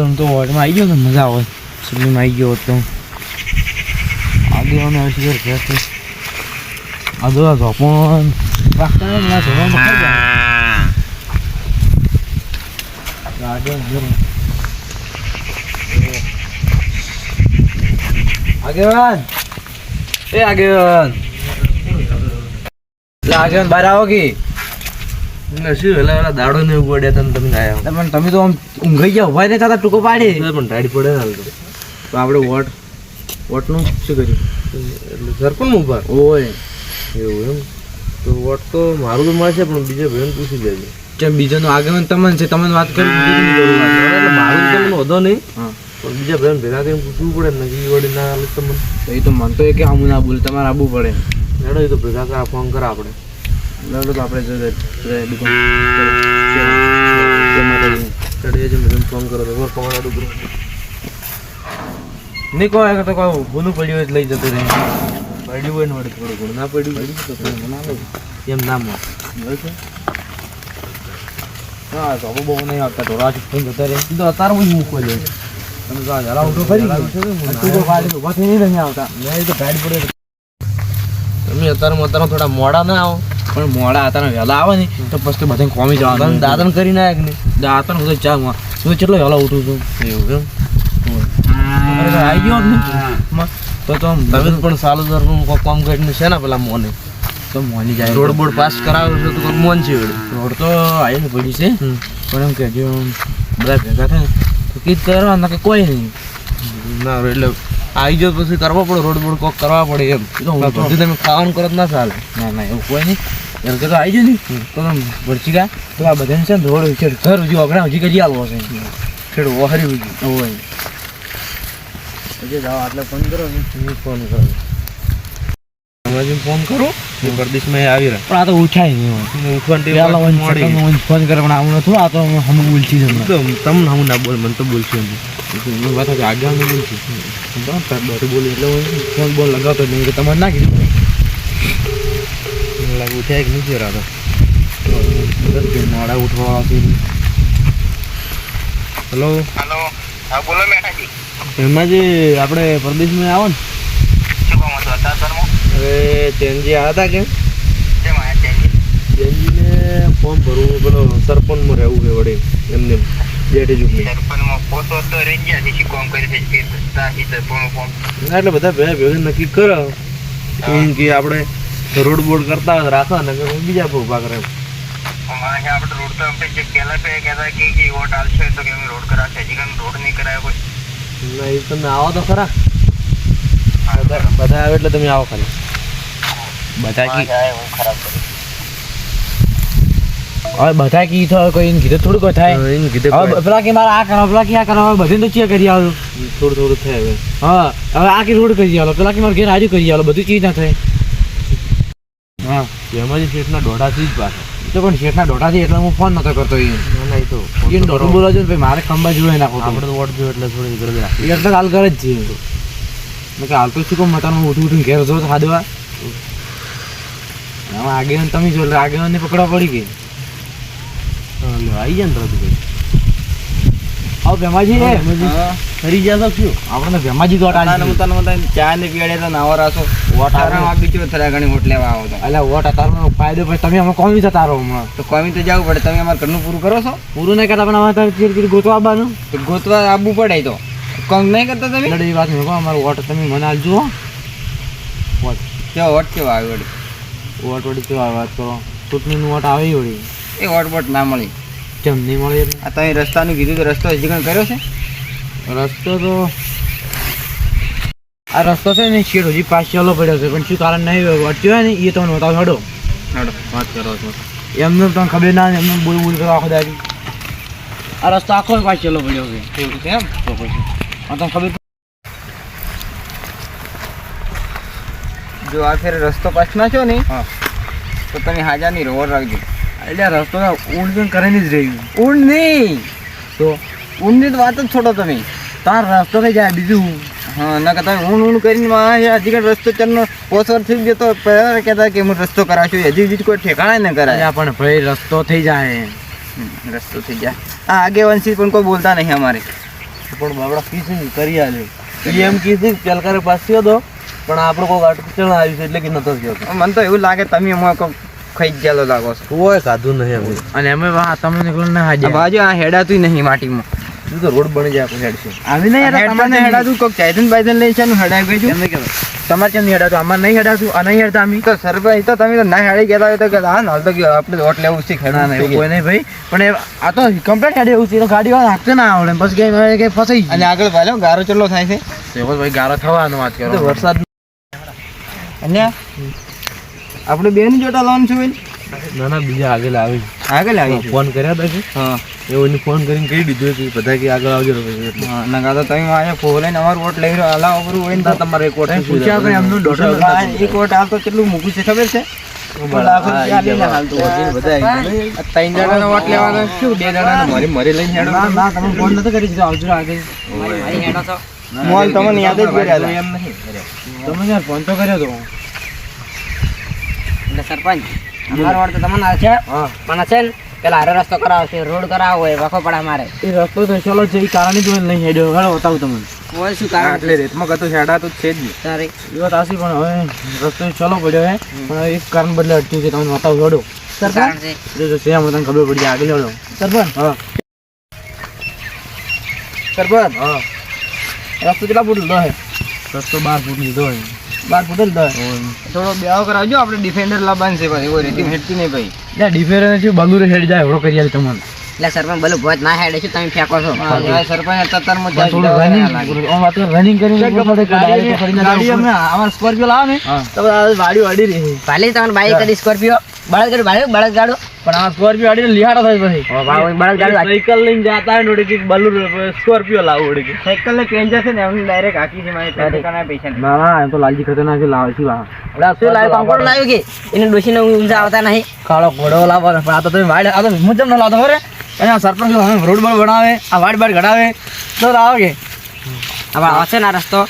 હું તો વોટમાં આવી ગયો ને મજા આવે સુરલીમાં આવી ગયો તો આગળ અને હશે ઘર છે આગળ ઝોપણ રાખતા ને મને ઝોપણ ખાઈ જાય આગળ આગેવાન એ આગેવાન બહાર આવો કે શું વેલા દાડો ને પડ્યા તમે તમે આવ્યા પણ તમે તો આમ ઊંઘાઈ ગયા ઉભા નહીં થતા ટૂંકો પાડી પણ ટાઈડ પડે હાલ તો આપણે વોટનું શું કર્યું એટલે સરપંચ ઉભા ઓય એવું એમ તો વોટ તો મારું તો મળશે પણ બીજા ભાઈને પૂછી લેજો કેમ બીજાનો આગેવાન તમને છે તમને વાત કરી બીજી જરૂર એટલે મારું તો તમને વધો નહીં હા પણ બીજા ભાઈને ભેગા કરીને પૂછવું પડે ને કે વળી ના હાલે તમને એ તો મન તો એ કે હું ના બોલ તમારે આવવું પડે હેડો એ તો ભેગા કરા ફોન કરા આપણે લડો તો આપણે ફોન કરો તો કમાડા ડુગરો નહીં કહો તો કહું ભૂલું પડ્યું હોય લઈ જતો રહે પડ્યું હોય ને વડે થોડું ઘણું ના પડ્યું એમ ના મળે હા તો બહુ નહીં આવતા તો રાજ ફોન જતા રહે તો અત્યારે હું મૂકો લે તમે તો જરા ઉઠો કરી તું તો ગાડી ઉભા થઈ નહીં આવતા મેં તો ગાડી પડે તમે અત્યારે થોડા મોડા ના આવો પણ મોડા હતા વહેલા આવે ને તો પછી બધા કોમી જવાનું દાદન કરીને આવ્યા કે નહીં દાંતણ હું તો ચા હું કેટલો વહેલા ઉઠું છું એવું એમ આવી ગયો ને તો તમે પણ સાલું દરનું કામ કરીને છે ને પેલા મોને તો મોની જાય રોડ બોર્ડ પાસ કરાવ્યો છે તો મોન છે રોડ તો આવીને પડી છે પણ એમ કે જો બધા ભેગા થાય તો કીધ કરવા કે કોઈ નહીં ના એટલે આવી ગયો પછી કરવા પડે રોડ બોર્ડ કોક કરવા પડે એમ પછી તમે ખાવાનું કરો ના ચાલે ના ના એવું કોઈ નહીં એમ કે તો આવી જાય ને તો તમે ભરચી ગયા તો આ બધાને છે ને રોડ ઘર હજી અગડા હજી કરી આવો છે ખેડું ઓહરી હોય હજી જાઓ આટલે ફોન કરો ને ફોન કરો ફોન કરો પરદેશમાં આવી રહ્યા પણ આ તો ઉઠાય નહીં ફોન કરે પણ આવું નથી આ તો હમ બોલતી જ તમને હું ના બોલ મને તો બોલશું વાત આગળ નહીં બોલતી બોલી એટલે ફોન બોલ લગાવતો નહીં કે તમારે ના કીધું લાગે ઉઠ્યા કે નથી રાતો મોડા ઉઠવા હેલો હેલો હા બોલો મેઠાજી એમાં જે આપણે પરદેશમાં આવો ને શું કામ હતું અત્યારે હવે ચેનજી આવ્યા હતા કેમ કેમ આવ્યા ચેન્જી ચેનજીને ફોર્મ ભરવું પેલો સરપંચમાં રહેવું છે વડે એમને જેઠે ચૂંટણી સરપંચમાં પોતો તો રહી ગયા છે શું કામ કરી છે ફોર્મ ના એટલે બધા ભેગા નક્કી કરો કે આપણે રોડ બોર્ડ કરતા હોય રાખો ને બીજા પર ઉભા કરે આપણે રોડ તો આપણે જે પહેલા કહેતા કે વોટ આવશે તો કે રોડ કરાશે હજી કામ રોડ નહીં કરાયો કોઈ ના એ તમે આવો તો ખરા બધા આવે એટલે તમે આવો ખાલી બધા કી ખરાબ કરી હવે બધા કી થાય કોઈ કીધું થોડું કોઈ થાય એને કીધે હવે પેલા કે મારે આ કરો પેલા કે આ કરો બધું તો ચેક કરી આવું થોડું થાય હવે હા હવે આ કે રોડ કરી આવો પેલા કે મારે ઘેર હાજર કરી આવો બધું ચીજ ના થાય હા એમાં જે શેઠના દોઢાથી જ પાછા તો પણ શેઠના દોઢાથી એટલે હું ફોન નતો કરતો ના એ તો એને દોઢું બોલો છો ભાઈ મારે ખંભા જોડે નાખો આપણે તો વોટ જોઈએ એટલે થોડી ગરજ રાખી એટલે હાલ કરે જ છે કે હાલ તો શું કહું મતાનું ઉઠું ઉઠીને ઘેર જો ખાધવા આમાં આગેવાન તમે જો એટલે આગેવાનને પકડવા પડી ગઈ આવી જાય ને તો ભાઈ આવો ભેમાજી ફરી ગયા તો શું આપણને ભેમાજી તો ચા ને પીડે તો નાવા રાસો વોટ બીજો થોડા ઘણી વોટ લેવા આવો તો એટલે વોટ તારો ફાયદો પછી તમે અમે કોમી જતા રહો હમણાં તો કોમી તો જવું પડે તમે અમારે ઘરનું પૂરું કરો છો પૂરું નહીં કરતા પણ અમારે ગોતવા આવવાનું તો ગોતવા આવવું પડે તો કોમ નહીં કરતા તમે એટલે એ વાત નહીં કહો અમારું વોટ તમે મને આલજો વોટ કેવો વોટ કેવો આવ્યો વળી વોટ વળી કેવા વાત કરો ચૂંટણીનું વોટ આવે વળી એ વોટ વોટ ના મળી કેમ નહીં મળે એટલે આ તમે રસ્તાનું કીધું તો રસ્તો હજી કંઈ કર્યો છે રસ્તો તો આ રસ્તો છે ને શેડ હજી પાસ ચાલો પડ્યો છે પણ શું કારણ નહીં અટક્યો હોય ને એ તમને બતાવો હડો હાડો વાત કરો છો એમને તમને ખબર ના એમને બોલ બોલ કરો આખો દાડી આ રસ્તો આખો પાસ ચાલો પડ્યો છે એવું છે એમ તો પછી આ તમને ખબર જો આ ફેર રસ્તો પાછ નાખ્યો ને હા તો તમે હાજારની રોડ રાખજો એટલે આ રસ્તો ઊંડ કરીને જ રહ્યું ઊંડ નહીં તો ઊંડની તો વાત જ છોડો તમે તાર રસ્તો થઈ જાય બીજું હા ના કે તમે ઊંડ કરીને હજી કાંઈ રસ્તો ચાલનો 5 વર્ષ થઈ ગયો તો પહેલાં કહેતા કે હું રસ્તો કરાવશું હજી કોઈ ઠેકાણા ન કરાય પણ ભાઈ રસ્તો થઈ જાય રસ્તો થઈ જાય હા આગેવાનથી પણ કોઈ બોલતા નહીં અમારે પણ બાબડા કીધું ને કરી આલ્યો એ એમ કીધું કે પેલકારે પાછી હતો પણ આપણો કોઈ ગાંઠ ચણ આવ્યું છે એટલે કે નતો ગયો મને તો એવું લાગે તમે એમાં કોક ખાઈ જ ગયેલો લાગો છો કોઈ ખાધું નહીં અમે અને અમે તમે નીકળો ના હાજે આ બાજુ આ હેડાતું નહીં માટીમાં તો રોડ બની જાય આપણે હેડશું આવી નહીં યાર તમારે હેડાતું કોક ચાઈદન બાઈદન લઈ છે હેડાઈ ગયું એમને કહેવાય તમારે કેમ નહીં હેડાતું અમારે નહીં હેડાતું આ નહીં હેડતા અમે તો સરભાઈ તો તમે તો ના હેડી ગયા હોય તો કે હા હાલ તો આપણે વોટ લેવું છે ના ના એવું કોઈ નહીં ભાઈ પણ આ તો કમ્પ્લેટ હેડે એવું છે ગાડી વાળા હાંકતે ના આવડે બસ કે ફસાઈ અને આગળ ભાલ્યો ગારો ચેટલો થાય છે એવો ભાઈ ગારો થવાનો વાત કરો વરસાદ અને આપણે બેન જોટા લોન છે ભાઈ ના ના બીજા આગળ આવે આગળ આવી ફોન કર્યા હતા કે હા એઓને ફોન કરીને કહી દીધું કે બધા કે આગળ આવજો એટલે હા ના તો તમે આયા ફોલાઈને અમારો વોટ લઈ રહ્યો હાલા ઉપર હોય ને તમારે એક વોટ પૂછ્યા કરે એમનું દોઢ એક વોટ હાલ તો કેટલું મૂકું છે ખબર છે ત્રણ જણાનો વોટ લેવાનો શું 2 જણાનો મરી લઈને હેડો ના તમે ફોન નતો કરી દીધો આવજો આગળ મોલ તમને યાદ જ કર્યા હતા એમ નહીં તમે યાર ફોન તો કર્યો તો એટલે સરપંચ અમારો વોટ તો તમને છે પણ છે ને પેલા હારો રસ્તો કરાવો છે રોડ કરાવો હોય વખો પડા મારે એ રસ્તો તો ચલો છે એ કારણ તો નહીં હેડ્યો હેડો બતાવું તમને હોય શું કારણ એટલે રેતમાં કતો હેડાતું જ છે જ નહીં તારે એ વાત આસી પણ હવે રસ્તો ચલો પડ્યો હે પણ એક કારણ બદલે અટક્યું છે તમને બતાવું હેડો કારણ છે જો છે મને તને ખબર પડી જાય આગળ હેડો સરપંચ હા સરપંચ હા રસ્તો કેટલા ફૂટ લીધો હે રસ્તો 12 ફૂટ લીધો હે 12 ફૂટ લીધો હે થોડો બેહો કરાવજો આપણે ડિફેન્ડર લાવવાનું છે ભાઈ એવો રેતી હેડતી નહીં ભાઈ ના ડિફેરન્સ છે બલુરે હેડ જાય એવડો કરી આલે તમને એટલે સરપંચ ભલે ભોજ ના હેડે શું તમે ફેંકો છો સરપંચ તત્તરમાં થોડું રનિંગ કરીને ગાડી અમે અમાર સ્કોર્પિયો લાવો ને તો વાડી વાડી રહી ભાલે તમને બાઈક કરી સ્કોર્પિયો બળદ ગાડો પણ આ સ્કોર્પિયો વાડી લિહાડો થાય પછી બળદ ગાડો સાયકલ લઈને જાતા હોય ને ઓડી કે બલ્લુ સ્કોર્પિયો લાવો ઓડી કે સાયકલ ને પેન જશે ને એમને ડાયરેક્ટ હાકી છે મારી પૈસા કાના પૈસા નહીં ના ના એમ તો લાલજી ખતરનાક છે લાવે છે વાહ શું લાવ્યું કંકોડો લાવ્યું કે એને ડોસીને ઊંઝા આવતા નહીં કાળો ઘોડો લાવો પણ આ તો તમે વાડ આ તો હું જેમ ના લાવતો ખબર અને આ સરપંચ રોડ બોડ બનાવે આ વાડ બાડ ઘડાવે તો લાવો કે હવે આવશે ને આ રસ્તો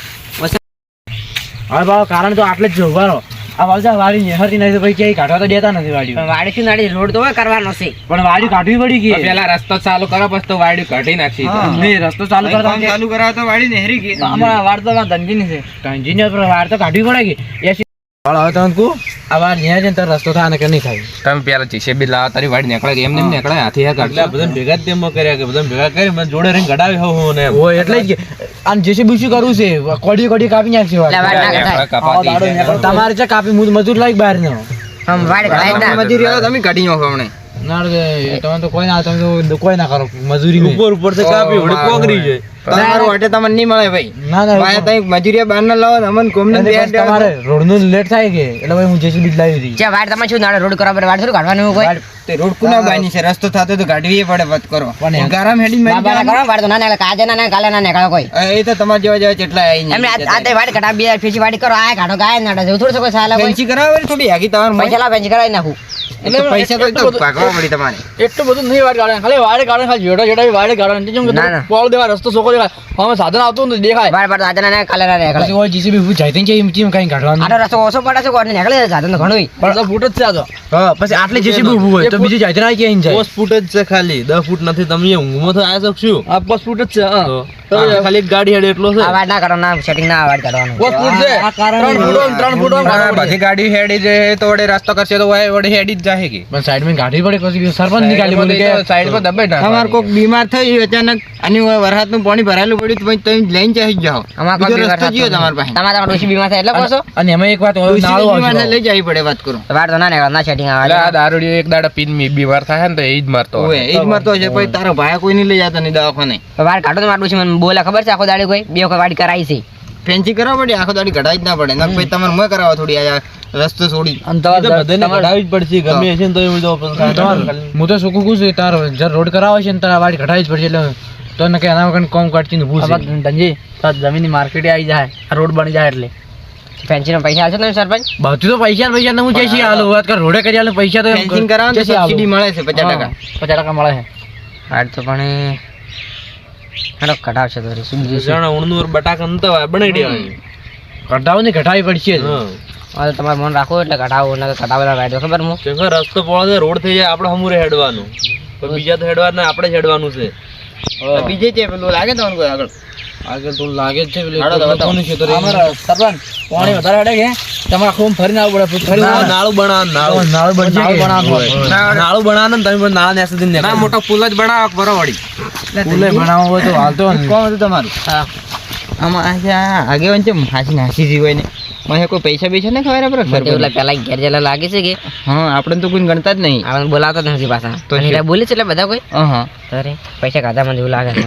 હવે બાબા કારણ તો આટલે જ છે ઉભારો આ વાલજા વાડી નેહરતી નહીં તો ભાઈ ક્યાંય કાઢવા તો દેતા નથી વાડી પણ વાડી શું નાડી રોડ તો હોય કરવાનો છે પણ વાડી કાઢવી પડી ગઈ પેલા રસ્તો ચાલુ કરો પછી તો વાડી કાઢી નાખી નહીં રસ્તો ચાલુ કરતા ચાલુ કરાવો તો વાડી નહેરી ગઈ અમારા વાડ તો ધનજીની છે ધનજીની પર વાડ તો કાઢવી પડે કે એસી હવે તમે કહું આ વાડ ન્યા જઈને તારો રસ્તો થાય ને કે નહીં થાય તમે પેલા જીસીબી લાવો તારી વાડી નીકળે કે એમને નીકળે હાથી હે એટલે બધા ભેગા જ તેમાં કર્યા કે બધા ભેગા કરી મને જોડે રહીને ઘડાવી હું ને હોય એટલે જ કે આને જેસીબી શું કરવું છે કોડી કોડી કાપી નાખશે વાડ. એટલે વાડ ના કઢાય. તમારે છે કાપી મજૂર લાગ બહાર નો આમ વાડ કઢાય જ ના. મજૂરી આવે તમે કાઢી નાખો હમણે ના રે, તમે તો કોઈ ના તમે તો કોઈ ના કરો મજૂરી નહીં. ઉપર થી કાપી ઓડી કોગરી જાય તમારું વાટે તમને નહીં મળે ભાઈ ના ના મારે તઈ મજૂરી બહાર ના લાવો ને અમને કોમને એટલે બસ તમારે રોડ નું લેટ થાય કે એટલે ભાઈ હું જેસીબી લાવી હતી. જે વાડ તમે શું નાડે રોડ કરવા પર વાડ થોડું કાઢવાનું હોય કોઈ તે રોડ કુના બાની છે રસ્તો થતો તો કાઢવી પડે વાત કરો પણ ગારામ હેડી ના બાના કરો વાડ તો ના નાખે કાજે ના નાખે કાલે ના નાખે કોઈ એ તો તમાર જેવા જેવા કેટલા આઈ એમને આ તે વાડ કઢા બે ફેસી વાડી કરો આ કાઢો ગાય નાડે જેવું થોડું કોઈ સાલા કોઈ પેન્સી કરાવે ને થોડી હાકી તમાર પૈસા લા પેન્સી કરાવી નાખું એટલે પૈસા તો ભાગવા પડી તમારે એટલું બધું નહીં વાડ કાઢે ખાલી વાડ કાઢે ખાલી જોડા જોડા વાડ કાઢે જેમ ના, ના. કે પોળ દેવા રસ્તો સોકો દેવા હવે સાધન આવતું ને દેખાય વાડ પાડ આજે ના નાખે કાલે ના નાખે પછી કોઈ જીસીબી હું જાય છે એમ કઈ કાઢવાનું આનો રસ્તો ઓછો પડે છે કોઈને નીકળે સાધન તો ઘણું પણ તો ફૂટ જ છે આ તો હા પછી આટલી જેસીબી ઊભું હોય તો બીજી જાય ના ક્યાં જાય 5 ફૂટ જ છે ખાલી 10 ફૂટ નથી તમે ઊંઘમાં તો આ શકશું આ 5 ફૂટ જ છે હા તો ખાલી એક ગાડી હેડે એટલો છે આ વાડ ના કરો ના સેટિંગ ના વાડ કાઢવાનું 5 ફૂટ છે આ કારણ 3 ફૂટ બધી ગાડી હેડી જાય તો વડે રસ્તો કરશે તો વડે હેડી જ જાય કે પણ સાઈડ માં ગાડી પડે પછી સરપંચ નીકાળી બોલે કે સાઈડ પર દબાઈ નાખો તમાર કોક બીમાર થઈ અચાનક આની વરસાદ નું પાણી ભરાયેલું પડ્યું તો પછી તમે લઈને જઈ જાઓ અમાર બીજો કોઈ રસ્તો જીઓ તમાર પાસે તમારા ડોશી બીમાર થાય એટલે કહો છો અને એમાં એક વાત નાળું બીમાર આવશે લઈ જવી પડે વાત કરો વાડ તો ના નીકળે ના સેટિંગ આવે દારૂડિયો એક દાડા પીન બીમાર થાય ને તો એ જ મારતો હોય એ જ મારતો છે પછી તારો ભાઈ કોઈ નહીં લઈ જતા નહીં દવાખાને વાડ કાઢો તો મારું ડોશી મને બોલે ખબર છે આખો દાડી કોઈ બે વખત વાડી કરાઈ છે ફેન્સી કરાવવા પડે આખો દાડી કઢાઈ જ ના પડે નક પછી તમારે મોય કરાવવા થોડી આ રસ્તો છોડી અને એ તો બધાને કઢાવી જ પડશે ગમે હશે ને તો એવું તો હું તો શું કહું છું તાર જર રોડ કરાવે છે ને તારા વાડી કઢાવી જ પડશે એટલે તો ને કે એના વગર કોમ કાઢતી ને ભૂલ ધનજી જમીન ની માર્કેટ આવી જાય રોડ બની જાય એટલે ફેન્સી ના પૈસા આવશે તમે સરપંચ બધું તો પૈસા ને હું છે હાલ વાત કર રોડે કરી આલે પૈસા તો ફેન્સિંગ કરાવો તો સબસિડી મળે છે 50% 50% મળે છે વાડ તો પણ હેડો કઢાવશે તો શું બીજું જણા ઉણનૂર બટાકા નતા બનાવી દેવાની કઢાવ ને કઢાવી પડશે જ. હવે તમારે મન રાખો એટલે કઢાવો ને કઢાવેલા વાડ ખબર હું રસ્તો પોળો છે રોડ થઈ જાય આપણે હમુરે હેડવાનું પણ બીજા તો હેડવા ના આપણે જ હેડવાનું છે તો બીજે છે પેલું લાગે તમને કોઈ આગળ આગળ તો લાગે જ છે પેલું હાલો તો બતાવો. કોનું છે તો રે. અમારા સરપંચ પાણી વધારે હડે કે તમારે આખું ફરીને આવવું પડે ફરીને ના, આવવાનું. નાળું બનાવવાનું, નાળું. નાળું બનાવવાનું હોય. નાળું બનાવવાનું ને તમે પણ નાળા ને સુધી ના મોટો પુલ જ બનાવો બરોવડી પુલે બનાવવો હોય તો હાલ તો ને. કોણ હતું તમારું હા. આમાં આગેવાન છે હાસી નાસી જી હોય ને મને કોઈ પૈસા પૈસા ને ખબર બધે ઓલા પેલા ઘેર જેલા લાગે છે કે હા આપણે તો કોઈ ગણતા જ નહીં આપણે બોલાવતા જ નથી પાછા તો અને શું? એટલે બોલે છે એટલે બધા કોઈ હા અરે પૈસા ખાધા મને એવું લાગે છે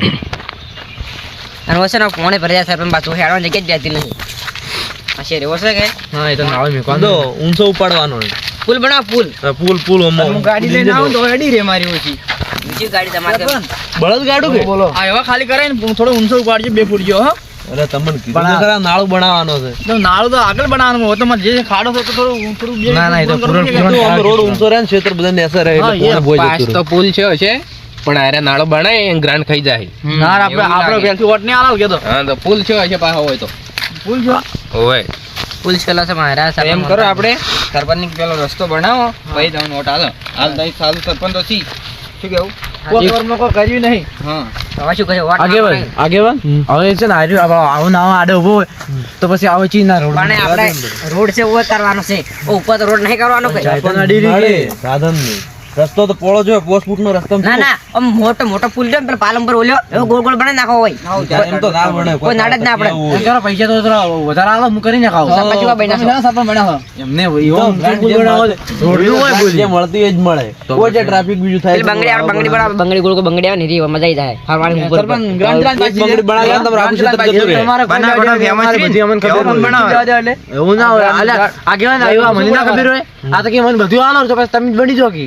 અને વસે ને પોણે ભર્યા સરપંચ પાછું હેડવાની જગ્યા જ જતી નહીં આ શેર એવો છે કે હા એ તો નાળું તો મેકવાનું. ઊંચો ઉપાડવાનો હોય. પુલ બનાવ પુલ પુલ હું ગાડી લઈને આવું તો અડી રે મારી ઓછી બીજી ગાડી તમારે બળદ ગાડું કે બોલો. આ એવા ખાલી કરાય ને થોડો ઊંચો ઉપાડજો 2 ફૂટ જેવો હા અરે તમને કીધું તો ખરા નાળું બનાવવાનો છે. તો નાળું તો આગળ બનાવવાનું હોય તો મને જે ખાડો છે તો થોડું ના, ના, એ તો પૂરણ- તો આમ રોડ ઊંચો રહે ને ક્ષેત્ર બધા નેસે રહે એટલે હા, પોણે ભોય પાસ જતું તો રહે. પુલ છે પણ આરે નાળો બનાય ગ્રાન્ડ ખાઈ જાય ના આપણે પેલથી વોટ નહીં આલાવ કે તો હા તો પુલ છે પાછો હોય તો ભૂલ જો હોય પુલ છેલ્લો છે મારા તો એમ કરો આપણે સરપંચ પેલો રસ્તો બનાવો પછી તમને વોટ હાલો હાલ તો સારું સરપંચ તો છી શું કેવું કોઈ કર્મ કોઈ કર્યું નહીં હા હવે શું કહે વોટ આગેવાન આગેવાન હવે છે ને આવું આવું આવો આડે ઉભો હોય તો પછી આવો ચીજ ના રોડ પણ આપણે રોડ છે ઓ કરવાનો છે ઓ ઉપર તો રોડ નહીં કરવાનો કે પણ અડી રહી નાળે, કે? સાધન નહીં. રસ્તો તો પોળો જોઈએ પોસ્ટ ફૂટ નો રસ્તો ના ના આમ મોટો મોટો પુલ છે ને પેલા પાલમ પર ઓલ્યો એવો ગોળ ગોળ બનાવી નાખો હોય એમ તો ના બને કોઈ નાળ જ ના આપણે. કેવું હોય. જરા પૈસા તો જરા વધારે આલો હું કરીને ખાવ સરપંચ જેવા બન્યા છો. એમને એવો ગ્રાન્ટ પુલ જે બનાવો છે. રોડનું હોય પુલ. જે મળતી એ જ મળે કોઈ જે ટ્રાફિક બીજું થાય પેલી બંગડી આપણે બંગડી બનાવો બંગડી ગોળ ગોળ બંગડી આવે ને રી મજા આવી જાય ફરવાની ઉપર ઉપર. એક બંગડી બનાવ્યા ને તમે રાખું ક્ષેત્ર જતું રહે. તમારે કોઈ idea નહીં, અમારે બધી અમને ખબર હોય. એવું ના હોય અલ્યા, આગેવાન આવ્યો, આ મને ના ખબર હોય આ તો કે મને બધું આલો તો પછી તમે જ બની જો કે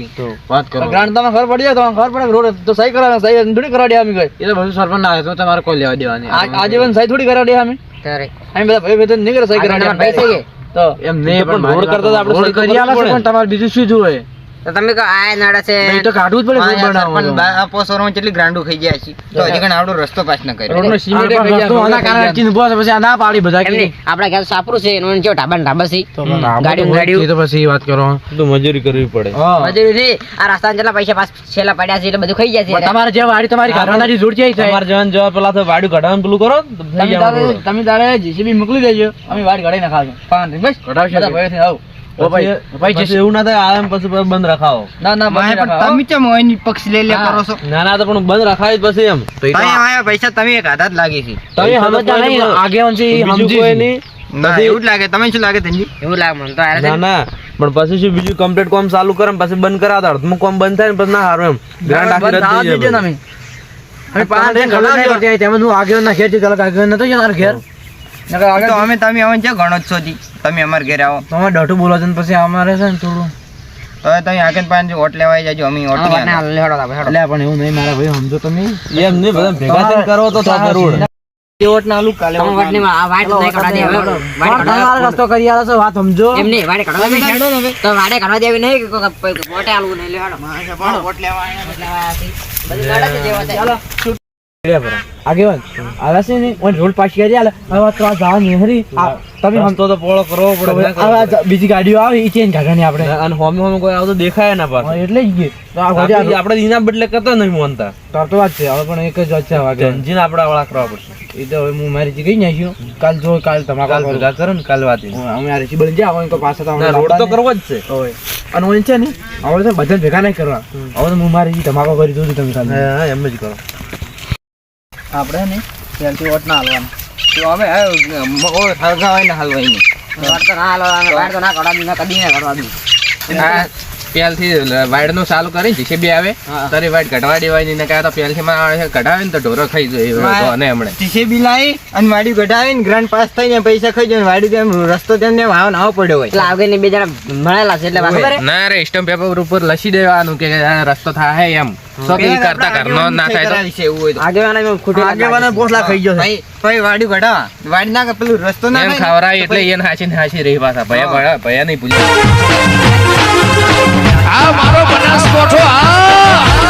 વાત કરો ગ્રાન્ટ તમે ખબર પડી જાય તો ખબર પડે રોડ તો સહી કરાવે સહી થોડી કરાવી દે અમે કઈ એ તો બધું સરપંચ ના આવે તો તમારે કોઈ લેવા દેવાની આજીવન સહી થોડી કરાવી દે અમે ત્યારે અમે બધા ભાઈ ભાઈ નહીં કરે સહી આગળ કરાવી તમારે પૈસા છે તો એમ નહીં પણ રોડ કરતા તો આપણે રોડ સહી તો કરી આલો છો, કરવી પડે. પણ તમારે બીજું શું જોઈએ તો તમે કહો આ નડા છે એ તો કાઢવું જ પડે રોડ બનાવવા પોસોરમાં કેટલી ગ્રાન્ડો ખાઈ જાય છે તો હજી કણ આવડો રસ્તો પાસ ન કર્યો રોડનો સિમેન્ટ એ ખાઈ જાય, આના કારણે ચીન ઉભો છે, પછી આ ના પાડી બધા એમ નહીં આપણા ઘર સાપરું છે એનું કેવું ઢાબા ને ઢાબા છે તો ગાડીઓ ગાડીઓ ગાડીઓ તો પછી વાત કરો તો મજૂરી કરવી પડે મજૂરી નહીં આ રસ્તામાં જેટલા પૈસા પાસ છેલ્લા પડ્યા છે એટલે બધું ખાઈ જાય છે તમારે જે વાડી તમારી કાઢવાના જોડ જાય છે તમારે જવાન જવા પેલા તો વાડું કાઢવાનું પેલું કરો તો થઈ જવાનું રોડ. તમે તારે જીસીબી મોકલી દેજો અમે વાડી કાઢી નાખાજો પાંચ બસ કઢાવશે બધા ભાઈથી આવ ઓ ભાઈ ભાઈ પછી એવું ના થાય આવે એમ પછી બંધ રખાવો ના ના મારે પણ તમે ચમ એની પક્ષ લે કરો છો ના ના તો પણ બંધ રખાય જ પછી એમ તો એ તો તમે આયા પૈસા તમે એક આધાર લાગે છે તમે સમજતા નહીં આગેવાન છે એ બીજું સમજી કોઈ છે. નહીં. ના એવું જ લાગે તમે શું લાગે તંજી એવું લાગે મને તો આ ના ના પણ પછી શું બીજું કમ્પ્લીટ કામ ચાલુ કરે ને પછી બંધ કરાવતા અડધું કામ બંધ થાય ને પછી ના હારું એમ ગ્રાન્ટ આખી બંધ રદ થવા થઈ દેજો ને જાય અમે. અમે પાંચ દિન ખબર નહીં પડતી હોય, તેમાં હું આગેવાન ના ઘેર થી કલાક આગેવાન નતો જતો મારા ઘેર નકર આગળ તો અમે તમે હવે છે ગણો જ છો જી તમે અમારા ઘરે આવો તમે દોઢું બોલો છો ને પછી અમારે છે ને થોડું તો હવે તમે આગળ પાંચ ઓટ લેવાય જાજો અમે ઓટ વોટ નહીં ના લેડો આપણે હેડો એટલે પણ એવું નહીં મારા ભાઈ સમજો તમે એમ નહીં બધા ભેગા થઈને કરો તો થાય રોડ વોટ ના આલુ કાલે તમે વોટ નહીં આ વાડ નહીં કાઢવા દે હવે વાડ તમારે કાઢવા રસ્તો કરી આલો છો વાત સમજો એમ નહીં વાડે કાઢવા દે તો વાડે કાઢવા દેવી નહીં કે કોઈ વોટે આલવું નહીં લેડો ઓટ લેવા બધું ગાડા છે જેવા છે આગેવાન આલા છે ને ઓન રોડ પાસ કરી આલે હવે તો આ જવા નહીં તમે રસ્તો તો પોળો કરવો પડે હવે બીજી ગાડીઓ આવે એ ચેન્જ કાઢવાની આપણે અને હોમે હોમે કોઈ આવતો દેખાય ના હા, પાછું એટલે જ ગઈ તો આ ગાડી આપણે એના બદલે કરતા નહીં મોનતા તાર તો વાત છે હવે પણ એક જ વાત છે આગળ જંજીને આપણે વાળા કરવા પડશે એ તો હવે હું મારી ગઈ નાખ્યું કાલ જો કાલ તમારે કાલ ભેગા કરો ને કાલ વાત અમે આ રેસી બળી જાય તો પાછા તો રોડ તો કરવો જ છે હોય અને ઓન છે ને હવે તો બધા ભેગા નહીં કરવા હવે તો હું મારી ધમાકો કરી દઉં છું તમે કાલે હા એમ જ કરો આપણે ને ત્યાંથી ઓટ ના હાલવાનું તો હવે હળગાવાય ને હાલવાય નહીં વાડ તો ના હાલવા વાડ તો ના કાઢવા દે કદી ના કાઢવા દે આ પેલથી વાડ નું ચાલુ કરી જીસીબી આવે તારી વાડ કઢવા દેવાય નહીં ને કાં તો પેલથી માં આવે છે કઢાવે ને તો ઢોરો ખાઈ જાય અને હમણે જીસીબી લાવી અને વાડી કઢાવીને ગ્રાન્ડ પાસ થઈને પૈસા ખાઈ જાય વાડી તેમ રસ્તો તેમને વાવ નાવો પડ્યો હોય એટલે આગળ ની બે જણા મળેલા છે એટલે ખબર હે? ના રે સ્ટેમ્પ પેપર ઉપર લખી દેવાનું કે આ રસ્તો થાય એમ શું કે કરતા કરનો ના થાય તો કરાવી છે એવું હોય તો આગેવાના ખોટી આગેવાના પોસલા ખાઈ ગયો છે ભાઈ ભાઈ વાડી કઢાવા વાડી ના પેલું રસ્તો ના એમ થાય ને. ખવરાય એટલે એને હાચી રહી પાછા ભયા નહીં ભૂલી આ મારો બનાસકોઠો આ